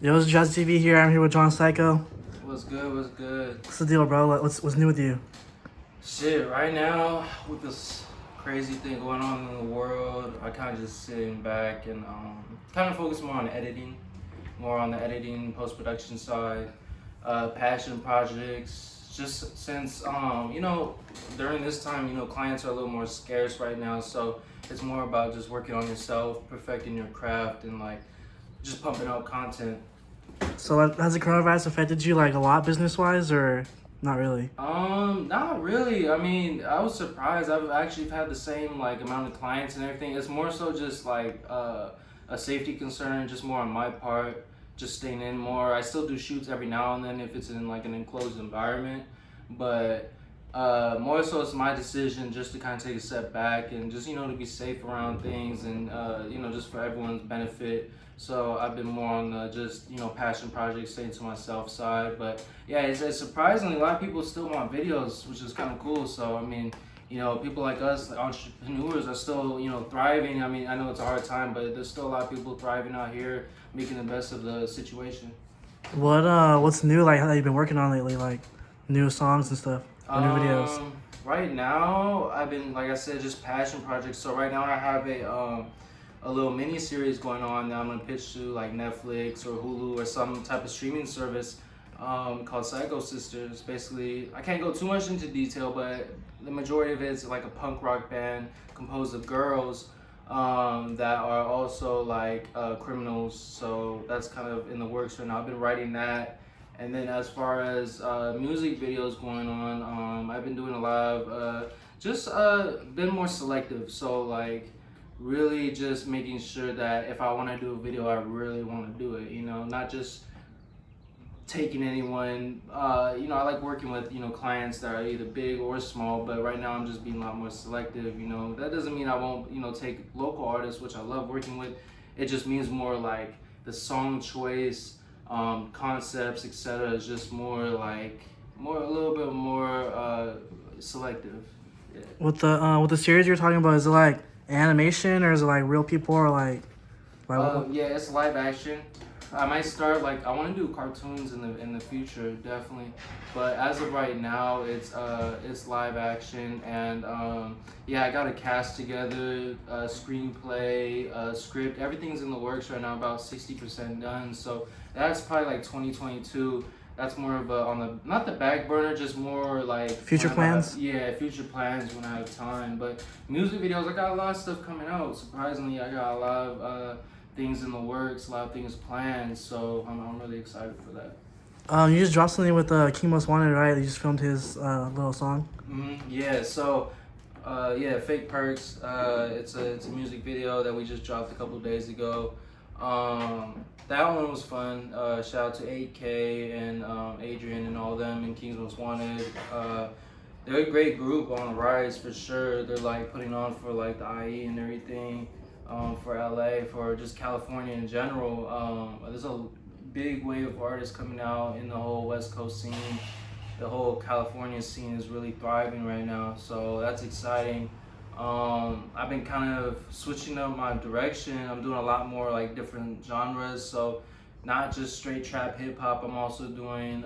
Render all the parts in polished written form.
Yo, it's Jazz TV here. I'm here with John Psycho. What's good? What's good? What's the deal, bro? What's new with you? Shit, right now with this crazy thing going on in the world, I kind of just sitting back and kind of focus more on editing, more on the editing post production side, passion projects. Just since during this time, clients are a little more scarce right now, so it's more about just working on yourself, perfecting your craft, and like just pumping out content. So, has the coronavirus affected you like a lot business wise, or not really? Not really. I mean, I was surprised. I've actually had the same like amount of clients and everything. It's more so just like a safety concern, just more on my part, just staying in more. I still do shoots every now and then if it's in like an enclosed environment, but more so it's my decision just to kind of take a step back and just to be safe around things and just for everyone's benefit. So I've been more on the just passion projects, staying to myself side. But yeah, it's surprisingly a lot of people still want videos, which is kind of cool. So I mean, people like us, like entrepreneurs, are still thriving. I mean, I know it's a hard time, but there's still a lot of people thriving out here, making the best of the situation. What's new? Like, how you been working on lately? Like, new songs and stuff, or new videos? Right now, I've been, like I said, just passion projects. So right now, I have a little mini series going on that I'm gonna pitch to like Netflix or Hulu or some type of streaming service called Psycho Sisters. Basically, I can't go too much into detail, but the majority of it is like a punk rock band composed of girls that are also like criminals. So that's kind of in the works right now. I've been writing that. And then as far as music videos going on, I've been doing a lot of just been more selective. So like really just making sure that if I want to do a video, I really want to do it. Not just taking anyone. I like working with clients that are either big or small. But right now I'm just being a lot more selective. That doesn't mean I won't take local artists, which I love working with. It just means more like the song choice, concepts, etc. is just more like a little bit more selective. Yeah. With the series you're talking about, is it like animation or is it like real people or like what? Yeah, it's live action. I might start like I want to do cartoons in the future, definitely. But as of right now, it's live action, and yeah, I got a cast together, screenplay, script. Everything's in the works right now, about 60% done. So that's probably like 2022. That's more of a on the not the back burner, just more like Future plans? yeah, future plans when I have time. But music videos, I got a lot of stuff coming out. Surprisingly, I got a lot of things in the works, a lot of things planned. So I'm really excited for that. You just dropped something with King Most Wanted, right? You just filmed his little song. Yeah. So yeah, Fake Perks. It's a music video that we just dropped a couple days ago. That one was fun. Shout out to 8K and Adrian and all them and Kings Most Wanted. They're a great group on the rise for sure. They're like putting on for like the IE and everything, for LA, for just California in general. There's a big wave of artists coming out in the whole West Coast scene. The whole California scene is really thriving right now, so that's exciting. I've been kind of switching up my direction. I'm doing a lot more like different genres, so not just straight trap hip hop. I'm also doing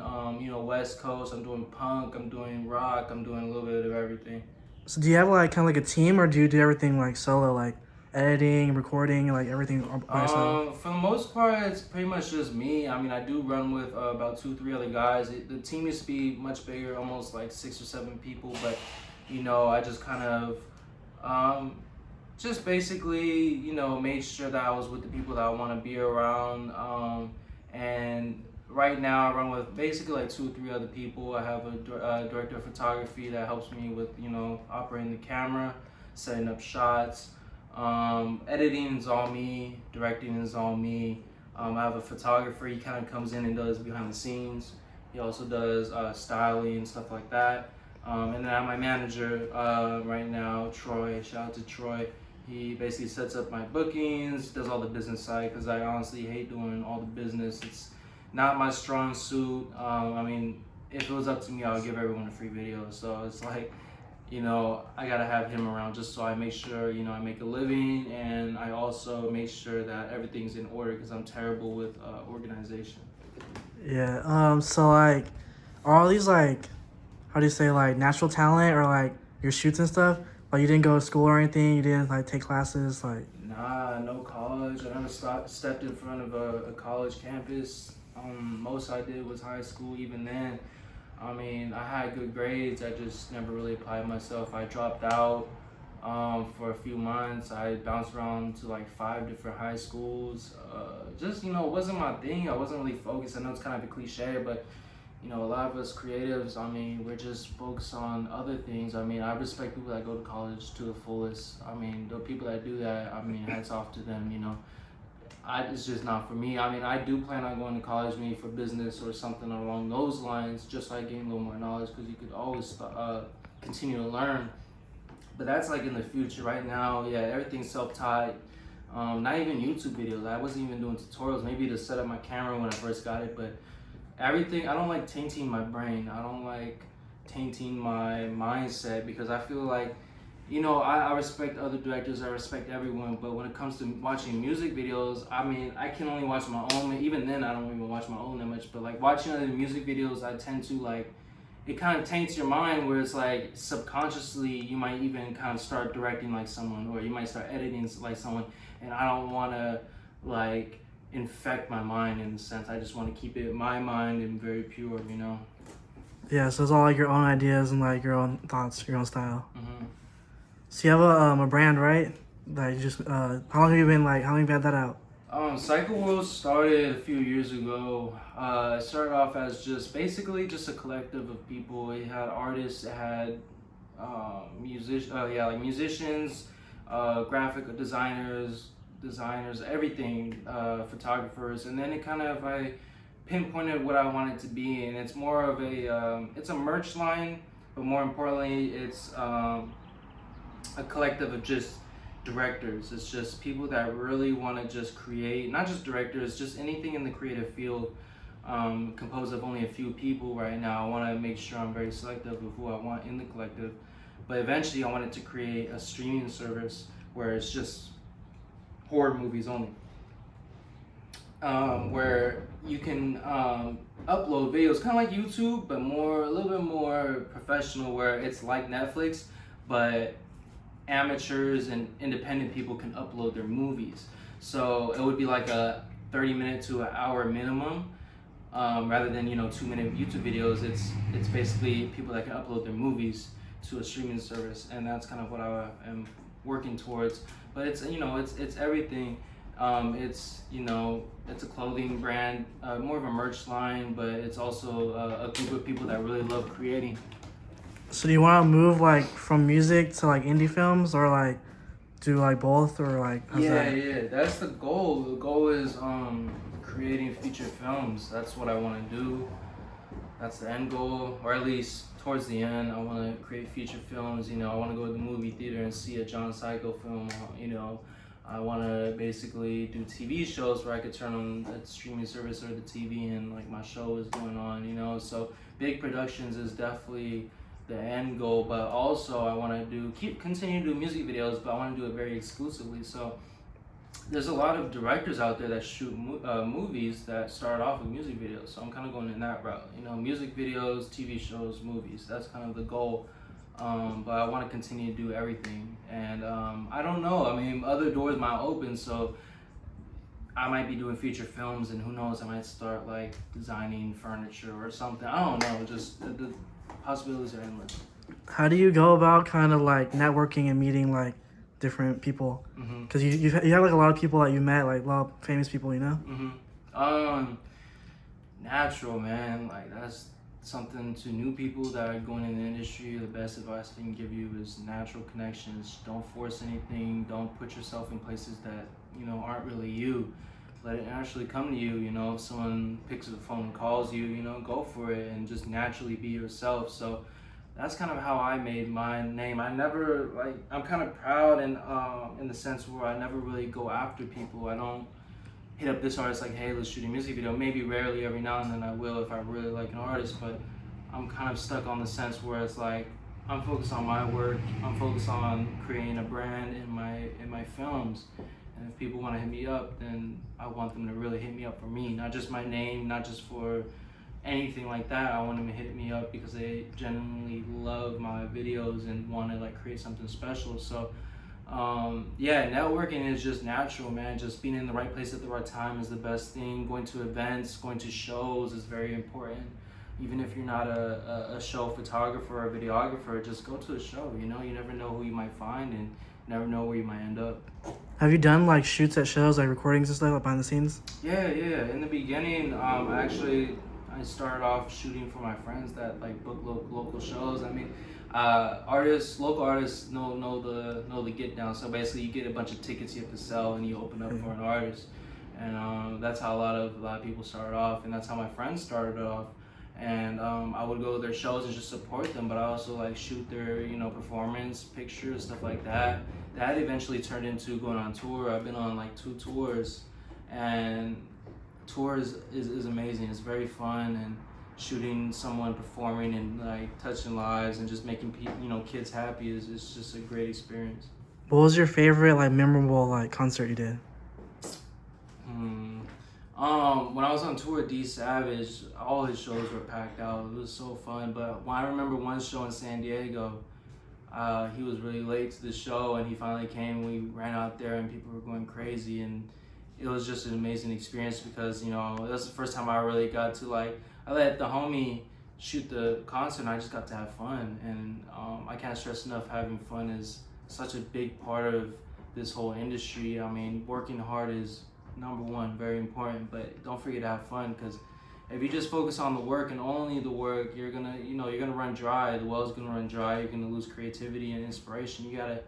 West Coast. I'm doing punk. I'm doing rock. I'm doing a little bit of everything. So do you have like kind of like a team, or do you do everything like solo, like editing, recording, like everything by yourself? For the most part, it's pretty much just me. I mean, I do run with about 2, 3 other guys. The team used to be much bigger, almost like 6 or 7 people, but I just kind of just basically made sure that I was with the people that I want to be around. And right now, I run with basically like 2 or 3 other people. I have a director of photography that helps me with operating the camera, setting up shots. Editing is all me, directing is all me. I have a photographer, he kind of comes in and does behind the scenes. He also does styling and stuff like that. And then I have my manager right now, Troy. Shout out to Troy. He basically sets up my bookings, does all the business side, because I honestly hate doing all the business. It's not my strong suit. I mean, if it was up to me, I would give everyone a free video. So it's like, you know, I gotta have him around just so I make sure, you know, I make a living, and I also make sure that everything's in order because I'm terrible with organization. Yeah. So like, are all these like, how do you say, like natural talent or like your shoots and stuff? Like you didn't go to school or anything. You didn't like take classes. Like, Nah, no college. I never stepped in front of a college campus. Most I did was high school. Even then, I mean, I had good grades. I just never really applied myself. I dropped out for a few months. I bounced around to like 5 different high schools. Just, you know, it wasn't my thing. I wasn't really focused. I know it's kind of a cliche, but you know, a lot of us creatives, I mean, we're just focused on other things. I mean, I respect people that go to college to the fullest. I mean, the people that do that, I mean, hats off to them, you know. It's just not for me. I mean, I do plan on going to college, maybe for business or something along those lines, just so I gain a little more knowledge, because you could always continue to learn. But that's like in the future. Right now, yeah, everything's self-taught. Not even YouTube videos. I wasn't even doing tutorials, maybe to set up my camera when I first got it, but everything, I don't like tainting my brain. I don't like tainting my mindset, because I feel like, you know, I respect other directors, I respect everyone, but when it comes to watching music videos, I mean, I can only watch my own. Even then, I don't even watch my own that much, but like watching other music videos, I tend to like, it kind of taints your mind, where it's like subconsciously you might even kind of start directing like someone, or you might start editing like someone, and I don't want to like infect my mind in a sense. I just want to keep it my mind and very pure, you know. yeah. So it's all like your own ideas and like your own thoughts, your own style. Mm-hmm. So you have a brand, right? That you just how long have you been like? How long have you had that out? Cycle World started a few years ago. It started off as just basically just a collective of people. It had artists, it had musicians, graphic designers, everything, photographers, and then it kind of, I pinpointed what I wanted to be, and it's more of a it's a merch line, but more importantly, it's a collective of just directors. It's just people that really want to just create, not just directors, just anything in the creative field. Composed of only a few people right now. I want to make sure I'm very selective of who I want in the collective, but eventually I wanted to create a streaming service where it's just horror movies only, where you can upload videos kind of like YouTube, but a little bit more professional, where it's like Netflix, but amateurs and independent people can upload their movies. So it would be like a 30-minute to an hour minimum, rather than, you know, 2-minute YouTube videos. It's basically people that can upload their movies to a streaming service, and that's kind of what I am working towards. But it's, you know, it's everything. It's, you know, it's a clothing brand, more of a merch line, but it's also a group of people that really love creating. So do you want to move like from music to like indie films, or like do like both, or like how's that? Yeah, that's the goal. The goal is creating feature films. That's what I want to do. That's the end goal, or at least towards the end, I want to create feature films. You know, I want to go to the movie theater and see a John Psycho film. You know, I want to basically do TV shows where I could turn on a streaming service or the TV, and like my show is going on. You know, so big productions is definitely the end goal. But also I want to continue to do music videos, but I want to do it very exclusively. So there's a lot of directors out there that shoot movies that start off with music videos. So I'm kind of going in that route. You know, music videos, TV shows, movies. That's kind of the goal. But I want to continue to do everything. And I don't know. I mean, other doors might open. So I might be doing feature films, and who knows, I might start like designing furniture or something. I don't know. Just the possibilities are endless. How do you go about kind of like networking and meeting like different people? Because you have like a lot of people that you met, like a lot of famous people, you know. Natural, man. Like, that's something to new people that are going in the industry. The best advice I can give you is natural connections. Don't force anything. Don't put yourself in places that, you know, aren't really you. Let it naturally come to you. You know, if someone picks up the phone and calls you, you know, go for it and just naturally be yourself. So that's kind of how I made my name. I never, like, I'm kind of proud in the sense where I never really go after people. I don't hit up this artist like, hey, let's shoot a music video. Maybe rarely, every now and then I will if I really like an artist, but I'm kind of stuck on the sense where it's like, I'm focused on my work. I'm focused on creating a brand in my films. And if people want to hit me up, then I want them to really hit me up for me, not just my name, not just for anything like that. I want them to hit me up because they genuinely love my videos and want to like create something special. So yeah, networking is just natural, man. Just being in the right place at the right time is the best thing. Going to events, going to shows is very important. Even if you're not a show photographer or videographer, just go to a show. You know, you never know who you might find, and you never know where you might end up. Have you done like shoots at shows, like recordings and stuff, like behind the scenes? Yeah. In the beginning, I started off shooting for my friends that like book local shows. I mean, local artists know the get down. So basically, you get a bunch of tickets you have to sell, and you open up for an artist, and that's how a lot of people started off, and that's how my friends started off. And I would go to their shows and just support them, but I also like shoot their performance pictures, stuff like that. That eventually turned into going on tour. I've been on like 2 tours, and tours is amazing. It's very fun, and shooting someone performing and like touching lives and just making kids happy is just a great experience. What was your favorite like memorable like concert you did? When I was on tour with D Savage, all his shows were packed out. It was so fun. But when I remember one show in San Diego, he was really late to the show, and he finally came. We ran out there, and people were going crazy, and it was just an amazing experience because it was the first time I really got to I let the homie shoot the concert, and I just got to have fun. And I can't stress enough, having fun is such a big part of this whole industry. I mean, working hard is number one, very important, but don't forget to have fun, because if you just focus on the work and only the work, you're gonna run dry. The well's gonna run dry. You're gonna lose creativity and inspiration. You gotta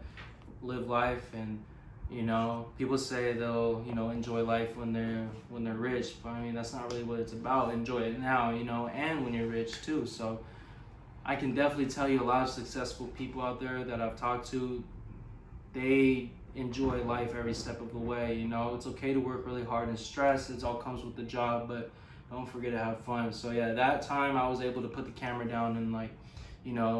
live life, and people say they'll enjoy life when they're rich, but I mean that's not really what it's about. Enjoy it now, and when you're rich too. So I can definitely tell you a lot of successful people out there that I've talked to, they enjoy life every step of the way. It's okay to work really hard and stress. It all comes with the job, but don't forget to have fun. So yeah, that time I was able to put the camera down and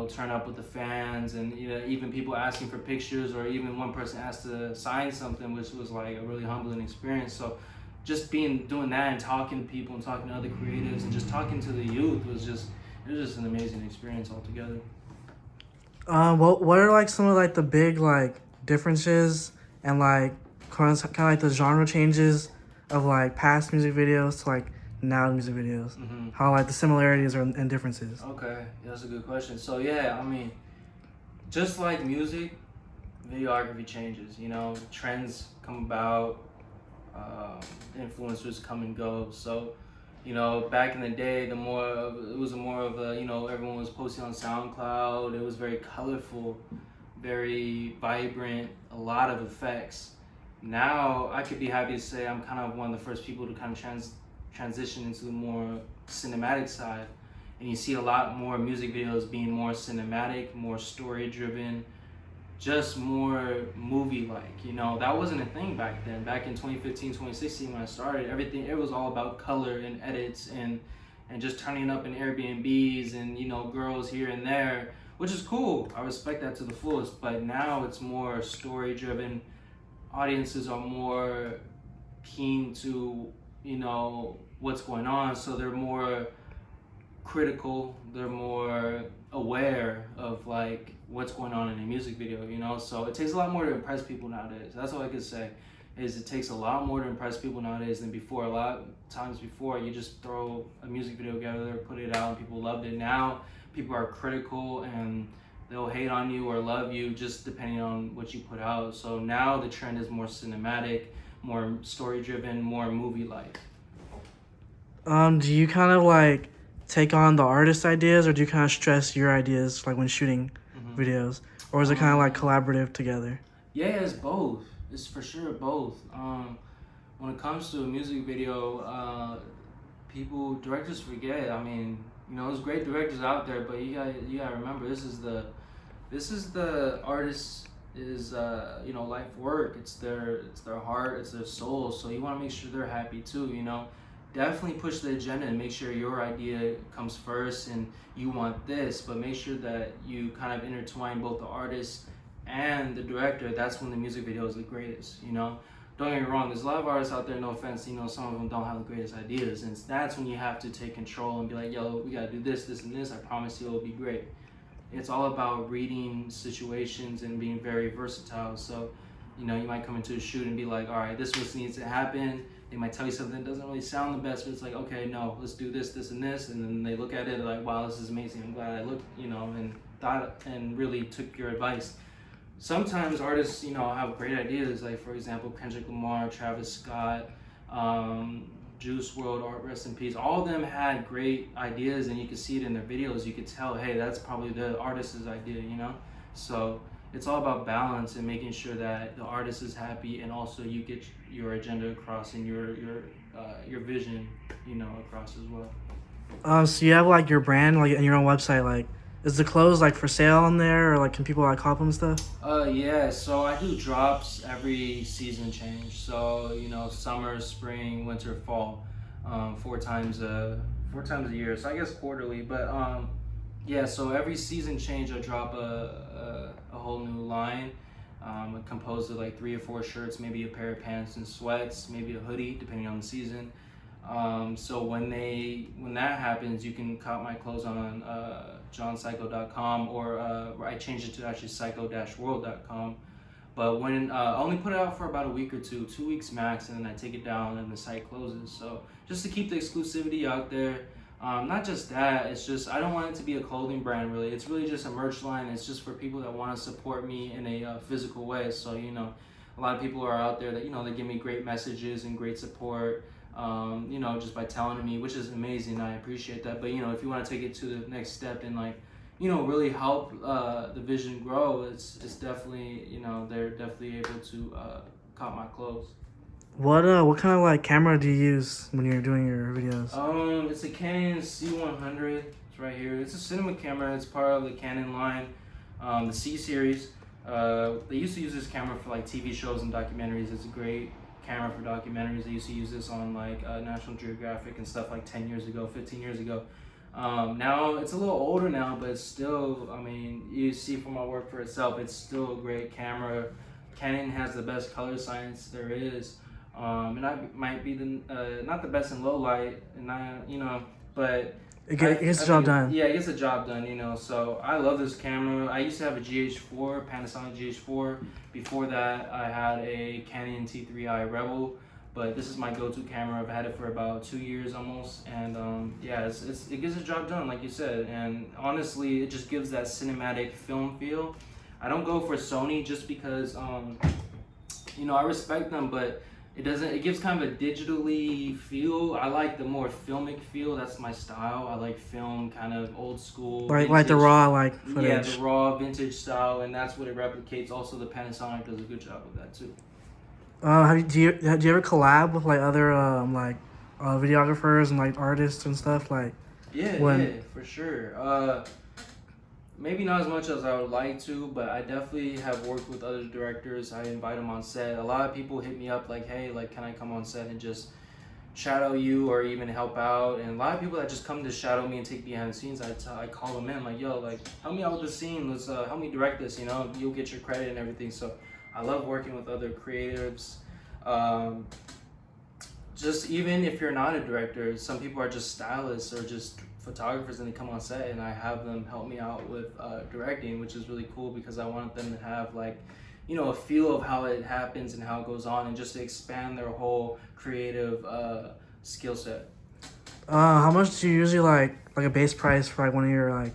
turn up with the fans, and even people asking for pictures, or even one person asked to sign something, which was like a really humbling experience. So just doing that and talking to people and talking to other creatives and just talking to the youth was just an amazing experience altogether. What are like some of like the big like differences and like kind of like the genre changes of like past music videos to like now music videos? Mm-hmm. How like the similarities and differences? Okay, that's a good question. So yeah, I mean, just like music, videography changes. Trends come about, influencers come and go. So back in the day, it was more of a everyone was posting on SoundCloud. It was very colorful, very vibrant, a lot of effects. Now I could be happy to say I'm kind of one of the first people to kind of transition into the more cinematic side, and you see a lot more music videos being more cinematic, more story driven, just more movie like. That wasn't a thing back then. Back in 2015, 2016 when I started, it was all about color and edits and just turning up in Airbnbs and girls here and there, which is cool. I respect that to the fullest. But now it's more story driven. Audiences are more keen to what's going on, so they're more critical, they're more aware of like what's going on in a music video. So it takes a lot more to impress people nowadays. That's all I could say, is it takes a lot more to impress people nowadays than before. A lot of times before, you just throw a music video together, put it out, and people loved it. Now people are critical, and they'll hate on you or love you just depending on what you put out. So now the trend is more cinematic, more story driven, more movie like. Do you kind of like take on the artist's ideas, or do you kind of stress your ideas like when shooting videos, or is it kind of like collaborative together? Yeah, it's both. It's for sure both. When it comes to a music video, directors forget. I mean, there's great directors out there, but you gotta remember, this is the artist's life work. It's their heart, it's their soul. So you want to make sure they're happy too. definitely push the agenda and make sure your idea comes first and you want this, but make sure that you kind of intertwine both the artist and the director. That's when the music video is the greatest, you know? Don't get me wrong, there's a lot of artists out there, no offense, you know, some of them don't have the greatest ideas, and that's when you have to take control and be like, yo, we gotta do this, this, and this, I promise you it'll be great. It's all about reading situations and being very versatile. So, you know, you might come into a shoot and be like, all right, this is what needs to happen. They might tell you something that doesn't really sound the best, but it's like, okay, no, let's do this, this, and this, and then they look at it like, wow, this is amazing, I'm glad I looked, you know, and thought and really took your advice. Sometimes artists, you know, have great ideas, like for example, Kendrick Lamar, Travis Scott, Juice WRLD, Art Rest in Peace. All of them had great ideas, and you could see it in their videos. You could tell, hey, that's probably the artist's idea, you know? So it's all about balance and making sure that the artist is happy, and also you get your agenda across and your vision, you know, across as well. So you have like your brand, like, and your own website, like, is the clothes like for sale on there, or like can people like cop them and stuff? Yeah, so I do drops every season change. So, you know, summer, spring, winter, fall, 4 times a year. So I guess quarterly, but yeah. So every season change, I drop a whole new line, composed of like 3 or 4 shirts, maybe a pair of pants and sweats, maybe a hoodie, depending on the season. So when that happens, you can cop my clothes on johnpsycho.com, or I changed it to actually psycho-world.com. But when I only put it out for about a week or 2 weeks max, and then I take it down and the site closes. So just to keep the exclusivity out there. Not just that, it's just I don't want it to be a clothing brand really. It's really just a merch line. It's just for people that want to support me in a physical way. So, you know, a lot of people are out there that, you know, they give me great messages and great support. You know, just by telling me, which is amazing. I appreciate that. But, you know, if you want to take it to the next step and, like, you know, really help the vision grow, it's definitely, you know, they're definitely able to cop my clothes. What kind of like camera do you use when you're doing your videos? It's a Canon C100. It's right here. It's a cinema camera. It's part of the Canon line, the C series. They used to use this camera for like TV shows and documentaries. It's a great camera for documentaries. They used to use this on like National Geographic and stuff like 10 years ago, 15 years ago. Now it's a little older now, but it's still, I mean, you see from my work for itself, it's still a great camera. Canon has the best color science there is. And I might be not the best in low light, and you know, but it gets the job done. Yeah, it gets the job done, you know. So I love this camera. I used to have a GH4, Panasonic GH4. Before that, I had a Canon T3i Rebel, but this is my go-to camera. I've had it for about 2 years almost, and yeah, it gets the job done, like you said. And honestly, it just gives that cinematic film feel. I don't go for Sony just because, you know, I respect them, but it gives kind of a digitally feel. I like the more filmic feel. That's my style. I like film, kind of old school. Like the raw like footage. Yeah, the raw vintage style, and that's what it replicates. Also, the Panasonic does a good job with that too. Do you ever collab with like other videographers and like artists and stuff like? Yeah, for sure. Maybe not as much as I would like to, but I definitely have worked with other directors. I invite them on set. A lot of people hit me up like, hey, like, can I come on set and just shadow you or even help out? And a lot of people that just come to shadow me and take behind the scenes, I call them in like, yo, like, help me out with the scene. Let's help me direct this, you know, you'll get your credit and everything. So I love working with other creatives. Just even if you're not a director, some people are just stylists or just photographers, and they come on set and I have them help me out with directing, which is really cool because I want them to have like, you know, a feel of how it happens and how it goes on, and just to expand their whole creative skill set. How much do you usually like a base price for like one of your like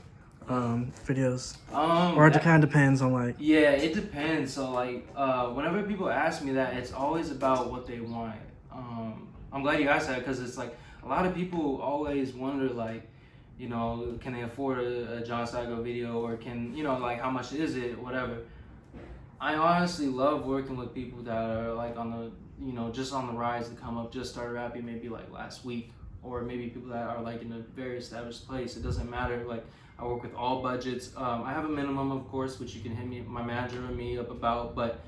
videos? Or it kind of depends on like. Yeah, it depends. So like whenever people ask me that, it's always about what they want. I'm glad you asked that, because it's like a lot of people always wonder like, you know, can they afford a John Psycho video, or can, you know, like how much is it, whatever. I honestly love working with people that are like on the, you know, just on the rise to come up, just started rapping maybe like last week, or maybe people that are like in a very established place. It doesn't matter. Like I work with all budgets. I have a minimum, of course, which you can hit me, my manager and me up about, but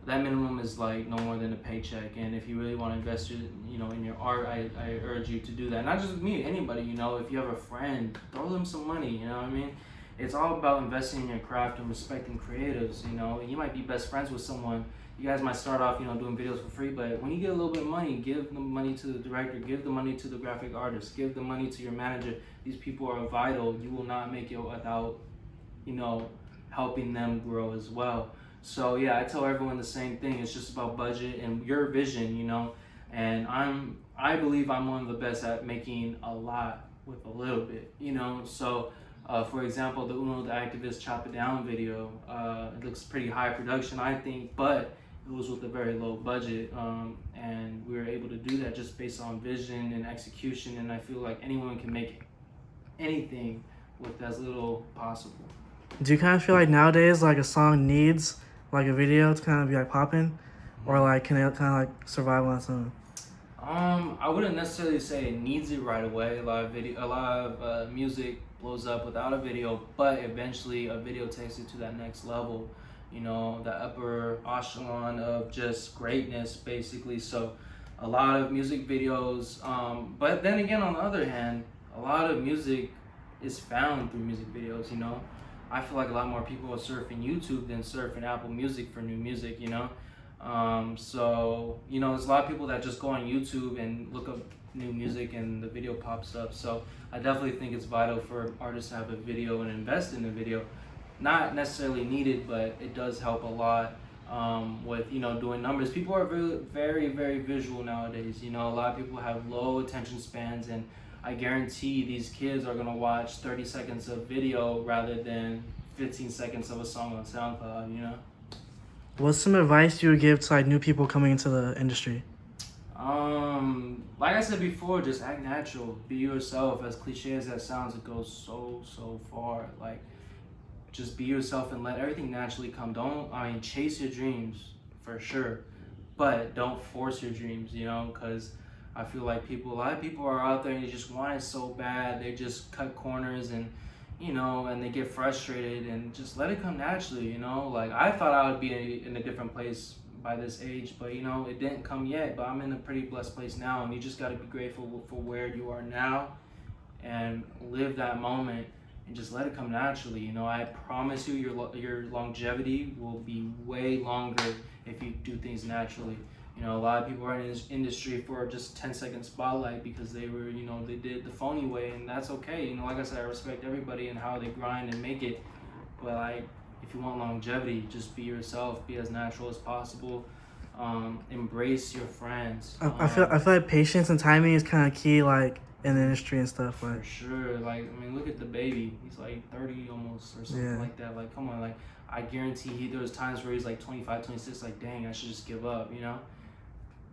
that minimum is like no more than a paycheck. And if you really want to invest your, in your art, I urge you to do that. Not just me, anybody. If you have a friend, throw them some money. You know what I mean? It's all about investing in your craft and respecting creatives. You might be best friends with someone. You guys might start off, doing videos for free, but when you get a little bit of money, give the money to the director, give the money to the graphic artist, give the money to your manager. These people are vital. You will not make it without, helping them grow as well. So yeah, I tell everyone the same thing. It's just about budget and your vision, and I believe I'm one of the best at making a lot with a little bit, So for example, the Uno the Activist Chop It Down video, it looks pretty high production, I think, but it was with a very low budget, and we were able to do that just based on vision and execution. And I feel like anyone can make anything with as little possible. Do you kind of feel like nowadays like a song needs like a video to kind of be like popping, or like can it kind of like survive on its own? I wouldn't necessarily say it needs it right away. A lot of music blows up without a video, but eventually a video takes it to that next level. The upper echelon of just greatness, basically. So, a lot of music videos. But then again, on the other hand, a lot of music is found through music videos. I feel like a lot more people are surfing YouTube than surfing Apple Music for new music. So there's a lot of people that just go on YouTube and look up new music and the video pops up. So I definitely think it's vital for artists to have a video and invest in a video. Not necessarily needed, but it does help a lot with doing numbers. People are very, very visual nowadays. A lot of people have low attention spans, and I guarantee these kids are gonna watch 30 seconds of video rather than 15 seconds of a song on SoundCloud. What's some advice you would give to like new people coming into the industry? Like I said before, just act natural, be yourself. As cliche as that sounds, it goes so far. Like, just be yourself and let everything naturally come. Chase your dreams for sure, but don't force your dreams, because I feel like a lot of people are out there and they just want it so bad. They just cut corners and they get frustrated, and just let it come naturally. Like, I thought I would be in a different place by this age, but it didn't come yet. But I'm in a pretty blessed place now, and you just got to be grateful for where you are now and live that moment and just let it come naturally. I promise you, your longevity will be way longer if you do things naturally. A lot of people are in this industry for just 10-second spotlight because they were, they did the phony way, and that's okay. Like I said, I respect everybody and how they grind and make it. But if you want longevity, just be yourself, be as natural as possible. Embrace your friends. I feel like patience and timing is kind of key, like in the industry and stuff. For sure. Look at the baby. He's like 30 almost or something like that. Like, come on. Like, I guarantee there was times where he's like 25, 26. Like, dang, I should just give up.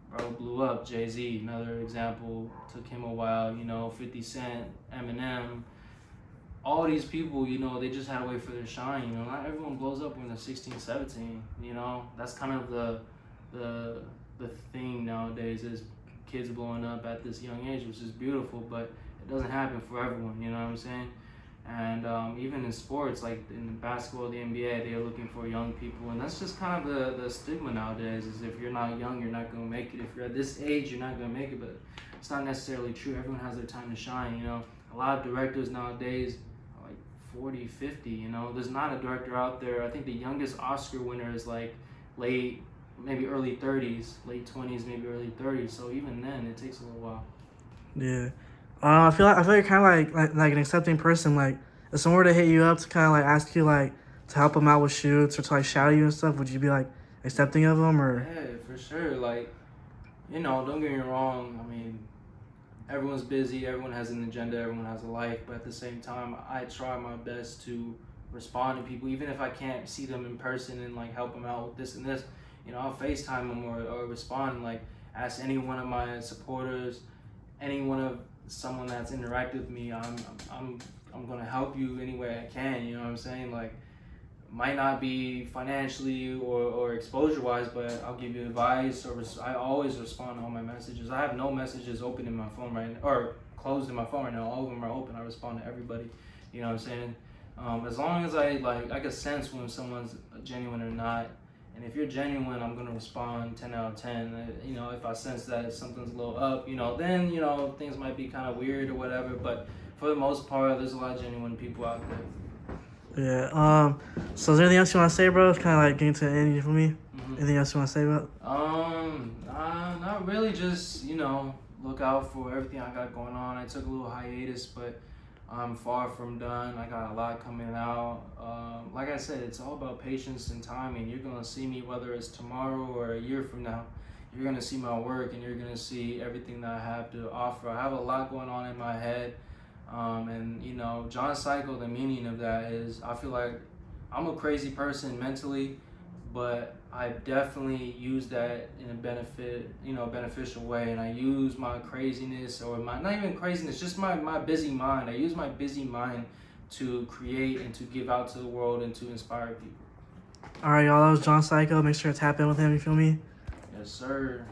Bro blew up. Jay-Z, another example, took him a while. 50 Cent, Eminem, all these people, they just had to wait for their shine. Not everyone blows up when they're 16, 17. That's kind of the thing nowadays, is kids blowing up at this young age, which is beautiful, but it doesn't happen for everyone. You know what I'm saying? And even in sports, like in basketball, the NBA, they're looking for young people, and that's just kind of the stigma nowadays. Is if you're not young, you're not gonna make it. If you're at this age, you're not gonna make it. But it's not necessarily true. Everyone has their time to shine. A lot of directors nowadays are like 40, 50. There's not a director out there. I think the youngest Oscar winner is like late, maybe early 30s, late 20s, maybe early 30s. So even then, it takes a little while. Yeah. I feel like you're kind of like an accepting person. Like, if someone were to hit you up to kind of like ask you like to help them out with shoots or to like shout at you and stuff, would you be like accepting of them? Or yeah, for sure. Like, don't get me wrong. Everyone's busy. Everyone has an agenda. Everyone has a life. But at the same time, I try my best to respond to people, even if I can't see them in person and like help them out with this and this. I'll FaceTime them or respond. Like, ask any one of my supporters, any one of someone that's interacted with me, I'm gonna help you any way I can. You know what I'm saying? Like, might not be financially or exposure wise, but I'll give you advice, or I always respond to all my messages. I have no messages open in my phone right now, or closed in my phone right now. All of them are open. I respond to everybody. You know what I'm saying? As long as I can sense when someone's genuine or not, And if you're genuine, I'm gonna respond 10 out of 10. You know, if I sense that something's a little up, you know, then you know things might be kind of weird or whatever. But for the most part, there's a lot of genuine people out there. Yeah. So is there anything else you want to say, bro? It's kind of like getting to the end. You feel me? Anything else you want to say about? Not really. Just you know, look out for everything I got going on. I took a little hiatus, but I'm far from done. I got a lot coming out. Like I said, it's all about patience and timing. You're gonna see me whether it's tomorrow or a year from now. You're gonna see my work and you're gonna see everything that I have to offer. I have a lot going on in my head. And you know, John Cycle, the meaning of that is I feel like I'm a crazy person mentally, but I definitely use that in a beneficial way. And I use my craziness or my, not even craziness, just my busy mind. I use my busy mind to create and to give out to the world and to inspire people. All right, y'all. That was John Psycho. Make sure to tap in with him. You feel me? Yes, sir.